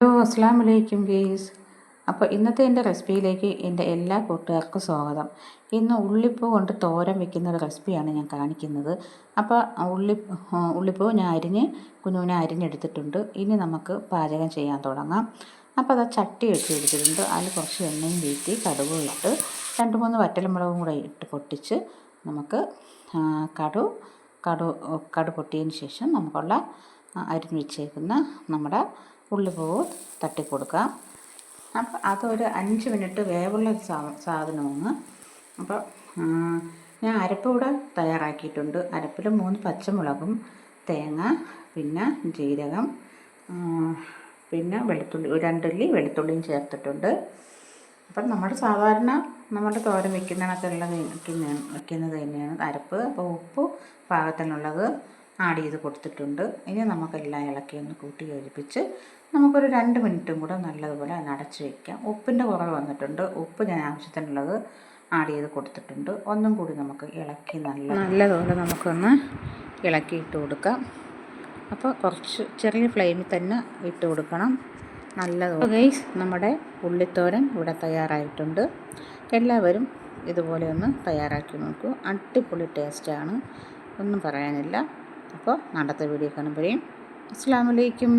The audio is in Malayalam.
ഹലോ അസ്സാം വലൈക്കും ഗെയ്സ്. അപ്പോൾ ഇന്നത്തെ എൻ്റെ റെസിപ്പിയിലേക്ക് എൻ്റെ എല്ലാ കൂട്ടുകാർക്കും സ്വാഗതം. ഇന്ന് ഉള്ളിപ്പൂ കൊണ്ട് തോരൻ വെക്കുന്ന ഒരു റെസിപ്പിയാണ് ഞാൻ കാണിക്കുന്നത്. അപ്പോൾ ഉള്ളിപ്പൂ ഞാൻ കുനുകുന അരിഞ്ഞെടുത്തിട്ടുണ്ട്. ഇനി നമുക്ക് പാചകം ചെയ്യാൻ തുടങ്ങാം. അപ്പോൾ അത് ചട്ടി വെച്ച് എടുത്തിട്ടുണ്ട്. അതിൽ കുറച്ച് എണ്ണയും വീട്ടി കടുകും ഇട്ട് 2-3 വറ്റൽമുളകും കൂടെ ഇട്ട് പൊട്ടിച്ച് നമുക്ക് കടു പൊട്ടിയതിന് ശേഷം നമുക്കുള്ള അരിഞ്ഞ് വെച്ചേക്കുന്ന നമ്മുടെ ഉള്ളിപ്പൂവ് തട്ടിക്കൊടുക്കാം. അപ്പോൾ അതൊരു 5 മിനിറ്റ് വേവുള്ള സാധനമാണ്. അപ്പോൾ ഞാൻ അരപ്പ് ഇവിടെ തയ്യാറാക്കിയിട്ടുണ്ട്. അരപ്പിൽ 3 പച്ചമുളകും തേങ്ങ, പിന്നെ ജീരകം, പിന്നെ വെളുത്തുള്ളി, 2 അല്ലി വെളുത്തുള്ളിയും ചേർത്തിട്ടുണ്ട്. അപ്പം നമ്മുടെ തോരൻ വെക്കുന്നത് തന്നെയാണ് അരപ്പ്. അപ്പോൾ ഉപ്പ് പാകത്തിനുള്ളത് ആഡ് ചെയ്ത് കൊടുത്തിട്ടുണ്ട്. ഇനി നമുക്കെല്ലാം ഇളക്കി ഒന്ന് കൂട്ടി യോജിപ്പിച്ച് നമുക്കൊരു 2 മിനിറ്റും കൂടെ നല്ലതുപോലെ അടച്ച് വയ്ക്കാം. ഉപ്പിൻ്റെ കുറവ് വന്നിട്ടുണ്ട്. ഉപ്പ് ഞാൻ ആവശ്യത്തിനുള്ളത് ആഡ് ചെയ്ത് കൊടുത്തിട്ടുണ്ട്. ഒന്നും കൂടി നമുക്ക് ഇളക്കി നല്ലതുപോലെ നമുക്കൊന്ന് ഇളക്കി ഇട്ട് കൊടുക്കാം. അപ്പോൾ കുറച്ച് ചെറിയ ഫ്ലെയിമിൽ തന്നെ ഇട്ട് കൊടുക്കണം നല്ലതുപോലെ. ഗൈസ്, നമ്മുടെ ഉള്ളിത്തോരൻ ഇവിടെ തയ്യാറായിട്ടുണ്ട്. എല്ലാവരും ഇതുപോലെ ഒന്ന് തയ്യാറാക്കി നോക്കൂ. അടിപൊളി ടേസ്റ്റാണ്, ഒന്നും പറയാനില്ല. അപ്പോൾ അടുത്ത വീഡിയോ കാണുമ്പോഴേക്കും അസ്സലാമു അലൈക്കും.